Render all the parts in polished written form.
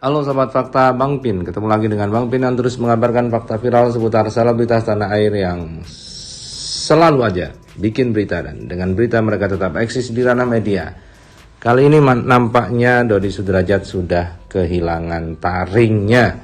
Halo Sobat Fakta Bang Pin, ketemu lagi dengan Bang Pin yang terus mengabarkan fakta viral seputar selebritas tanah air yang selalu aja bikin berita, dan dengan berita mereka tetap eksis di ranah media. Kali ini nampaknya Dodi Sudrajat sudah kehilangan taringnya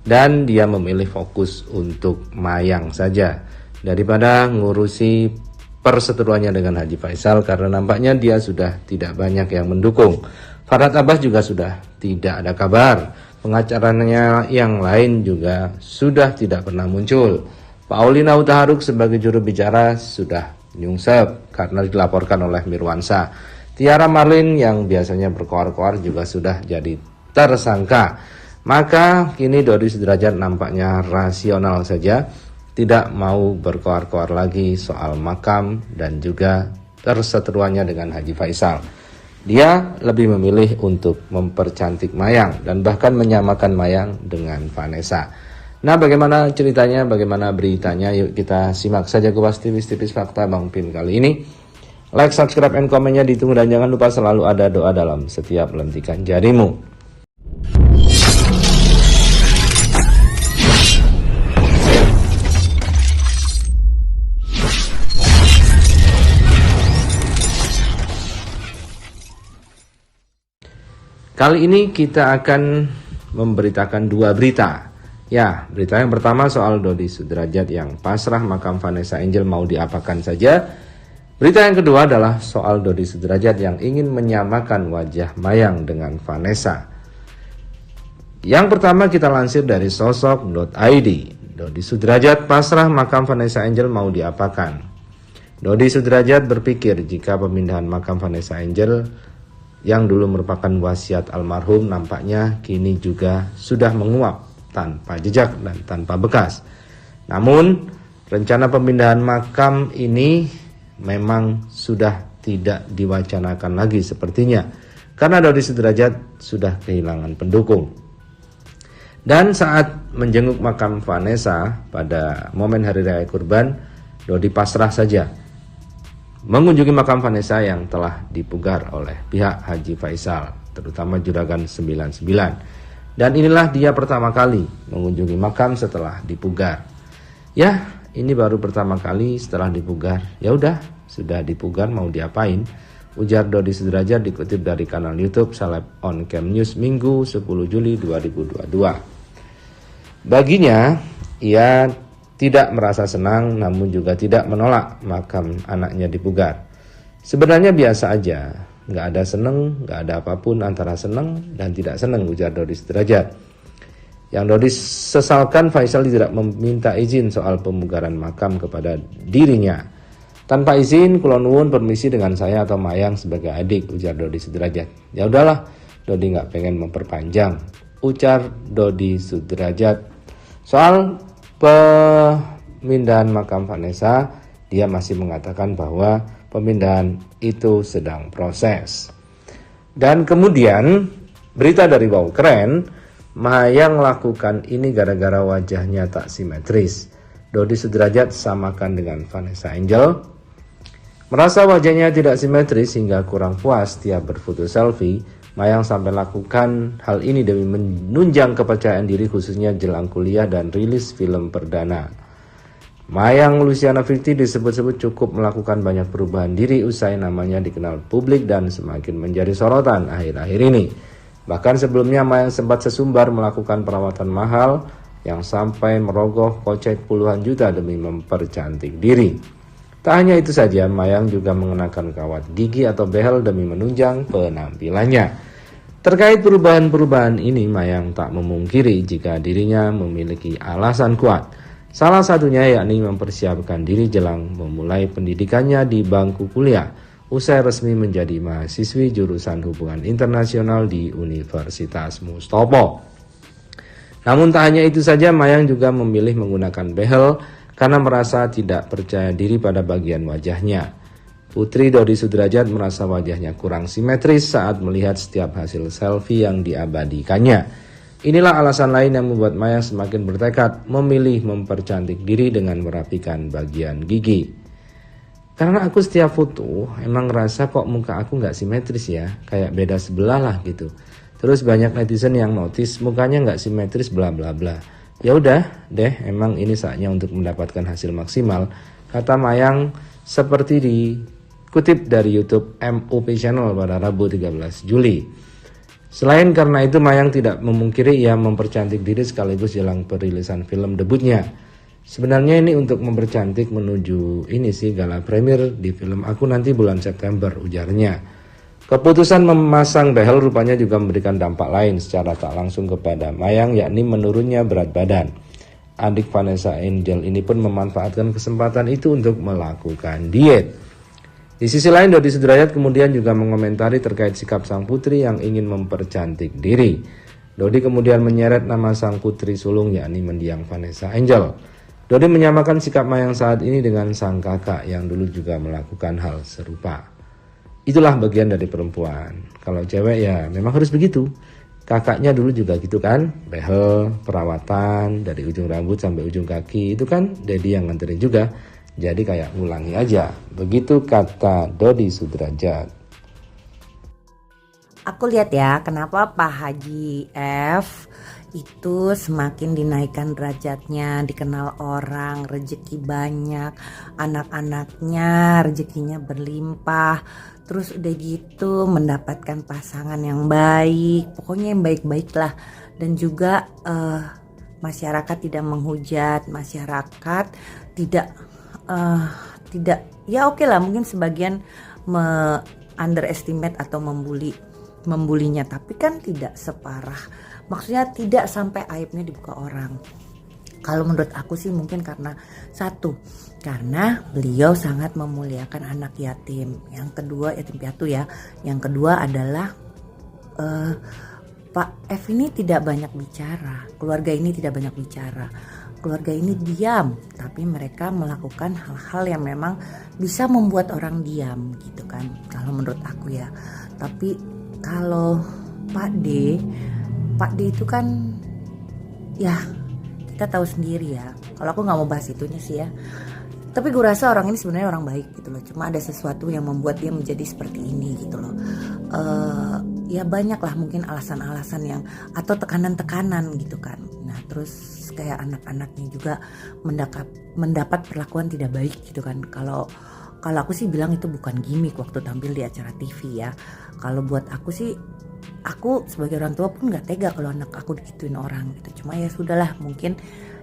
dan dia memilih fokus untuk mayang saja daripada ngurusi perseteruannya dengan Haji Faisal, karena nampaknya dia sudah tidak banyak yang mendukung. Farhad Abbas juga sudah tidak ada kabar. Pengacaranya yang lain juga sudah tidak pernah muncul. Paulina Hutaharuk sebagai juru bicara sudah nyungsep karena dilaporkan oleh Mirwansa. Tiara Marlin yang biasanya berkoar-koar juga sudah jadi tersangka. Maka kini Dodi Sudrajat nampaknya rasional saja, tidak mau berkoar-koar lagi soal makam dan juga perseteruannya dengan Haji Faisal. Dia lebih memilih untuk mempercantik Mayang dan bahkan menyamakan Mayang dengan Vanessa. Nah, bagaimana ceritanya, bagaimana beritanya? Yuk kita simak saja kupas tipis-tipis fakta Bang Pin kali ini. Like, subscribe, and komennya ditunggu, dan jangan lupa selalu ada doa dalam setiap lentikan jarimu. Kali ini kita akan memberitakan dua berita. Ya, berita yang pertama soal Dodi Sudrajat yang pasrah makam Vanessa Angel mau diapakan saja. Berita yang kedua adalah soal Dodi Sudrajat yang ingin menyamakan wajah Mayang dengan Vanessa. Yang pertama kita lansir dari sosok.id. Dodi Sudrajat pasrah makam Vanessa Angel mau diapakan. Dodi Sudrajat berpikir jika pemindahan makam Vanessa Angel yang dulu merupakan wasiat almarhum nampaknya kini juga sudah menguap tanpa jejak dan tanpa bekas. Namun rencana pemindahan makam ini memang sudah tidak diwacanakan lagi sepertinya, karena Dodi Sudrajat sudah kehilangan pendukung. Dan saat menjenguk makam Vanessa pada momen Hari Raya Kurban, Dodi pasrah saja mengunjungi makam Vanessa yang telah dipugar oleh pihak Haji Faisal, terutama Juragan 99. Dan inilah dia pertama kali mengunjungi makam setelah dipugar. Ya, ini baru pertama kali setelah dipugar. Ya udah, sudah dipugar mau diapain? Ujar Dodi Sudrajat dikutip dari kanal YouTube Seleb On Cam News Minggu 10 Juli 2022. Baginya, ia tidak merasa senang namun juga tidak menolak makam anaknya dipugar. Sebenarnya biasa aja, nggak ada seneng, nggak ada apapun antara seneng dan tidak seneng, ujar Dodi Sudrajat. Yang Dodi sesalkan, Faisal tidak meminta izin soal pemugaran makam kepada dirinya. Tanpa izin, kula nuwun permisi dengan saya atau Mayang sebagai adik, ujar Dodi Sudrajat. Ya udahlah, Dodi nggak pengen memperpanjang, ujar Dodi Sudrajat. Soal pemindahan makam Vanessa, dia masih mengatakan bahwa pemindahan itu sedang proses. Dan kemudian berita dari Wow Keren, Mayang lakukan ini gara-gara wajahnya tak simetris. Dodi Sudrajat samakan dengan Vanessa Angel. Merasa wajahnya tidak simetris hingga kurang puas tiap berfoto selfie, Mayang sampai lakukan hal ini demi menunjang kepercayaan diri khususnya jelang kuliah dan rilis film perdana. Mayang Luciana Firti disebut-sebut cukup melakukan banyak perubahan diri usai namanya dikenal publik dan semakin menjadi sorotan akhir-akhir ini. Bahkan sebelumnya Mayang sempat sesumbar melakukan perawatan mahal yang sampai merogoh kocek puluhan juta demi mempercantik diri. Tak hanya itu saja, Mayang juga mengenakan kawat gigi atau behel demi menunjang penampilannya. Terkait perubahan-perubahan ini, Mayang tak memungkiri jika dirinya memiliki alasan kuat. Salah satunya yakni mempersiapkan diri jelang memulai pendidikannya di bangku kuliah, usai resmi menjadi mahasiswi jurusan hubungan internasional di Universitas Mustopo. Namun tak hanya itu saja, Mayang juga memilih menggunakan behel karena merasa tidak percaya diri pada bagian wajahnya. Putri Dodi Sudrajat merasa wajahnya kurang simetris saat melihat setiap hasil selfie yang diabadikannya. Inilah alasan lain yang membuat Mayang semakin bertekad memilih mempercantik diri dengan merapikan bagian gigi. Karena aku setiap foto emang ngerasa kok muka aku nggak simetris ya, kayak beda sebelah lah gitu. Terus banyak netizen yang notice mukanya nggak simetris bla bla bla. Ya udah deh, emang ini saatnya untuk mendapatkan hasil maksimal, kata Mayang seperti dikutip dari YouTube MUP Channel pada Rabu 13 Juli. Selain karena itu, Mayang tidak memungkiri ia mempercantik diri sekaligus jelang perilisan film debutnya. Sebenarnya ini untuk mempercantik menuju ini sih gala premier di film aku nanti bulan September, ujarnya. Keputusan memasang behel rupanya juga memberikan dampak lain secara tak langsung kepada Mayang, yakni menurunnya berat badan. Adik Vanessa Angel ini pun memanfaatkan kesempatan itu untuk melakukan diet. Di sisi lain, Dodi Sudrajat kemudian juga mengomentari terkait sikap sang putri yang ingin mempercantik diri. Dodi kemudian menyeret nama sang putri sulung, yakni mendiang Vanessa Angel. Dodi menyamakan sikap Mayang saat ini dengan sang kakak yang dulu juga melakukan hal serupa. Itulah bagian dari perempuan. Kalau cewek ya memang harus begitu. Kakaknya dulu juga gitu kan, behel, perawatan dari ujung rambut sampai ujung kaki itu kan Dedi yang nganterin juga. Jadi kayak ngulangi aja. Begitu kata Dodi Sudrajat. Aku lihat ya, kenapa Pak Haji F itu semakin dinaikkan derajatnya, dikenal orang, rezeki banyak, anak-anaknya rezekinya berlimpah, terus udah gitu mendapatkan pasangan yang baik, pokoknya yang baik-baik lah. Dan juga masyarakat tidak menghujat, masyarakat tidak ya oke lah, mungkin sebagian underestimate atau membulinya, tapi kan tidak separah, maksudnya tidak sampai aibnya dibuka orang. Kalau menurut aku sih mungkin karena satu, karena beliau sangat memuliakan anak yatim. Yang kedua, yatim piatu ya. Yang kedua adalah Pak F ini tidak banyak bicara, keluarga ini tidak banyak bicara, keluarga ini diam, tapi mereka melakukan hal-hal yang memang bisa membuat orang diam gitu kan, kalau menurut aku ya. Tapi kalau Pak D itu kan ya kita tahu sendiri ya. Kalau aku nggak mau bahas itunya sih ya. Tapi gue rasa orang ini sebenarnya orang baik gitu loh. Cuma ada sesuatu yang membuat dia menjadi seperti ini gitu loh. Ya banyak lah mungkin alasan-alasan yang atau tekanan-tekanan gitu kan. Nah terus kayak anak-anaknya juga mendapat perlakuan tidak baik gitu kan. Kalau aku sih bilang itu bukan gimmick waktu tampil di acara TV ya. Kalau buat aku sih, aku sebagai orang tua pun nggak tega kalau anak aku digituin orang gitu. Cuma ya sudahlah, mungkin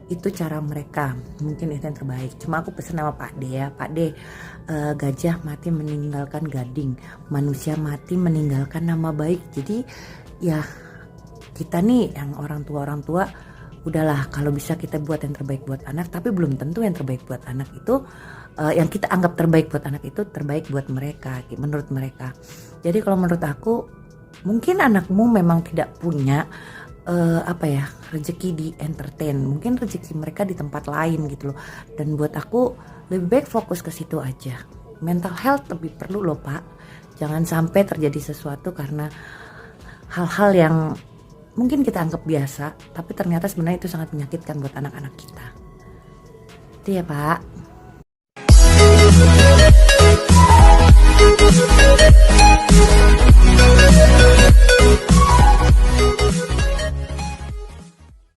itu cara mereka, mungkin itu yang terbaik. Cuma aku pesen sama Pak D ya, Pak D, gajah mati meninggalkan gading, manusia mati meninggalkan nama baik. Jadi ya kita nih yang orang tua udahlah, kalau bisa kita buat yang terbaik buat anak, tapi belum tentu yang terbaik buat anak itu yang kita anggap terbaik buat anak itu terbaik buat mereka, menurut mereka. Jadi kalau menurut aku, mungkin anakmu memang tidak punya rezeki di entertain, mungkin rezeki mereka di tempat lain gitu loh. Dan buat aku lebih baik fokus ke situ aja. Mental health lebih perlu loh Pak. Jangan sampai terjadi sesuatu karena hal-hal yang mungkin kita anggap biasa, tapi ternyata sebenarnya itu sangat menyakitkan buat anak-anak kita. Itu ya Pak.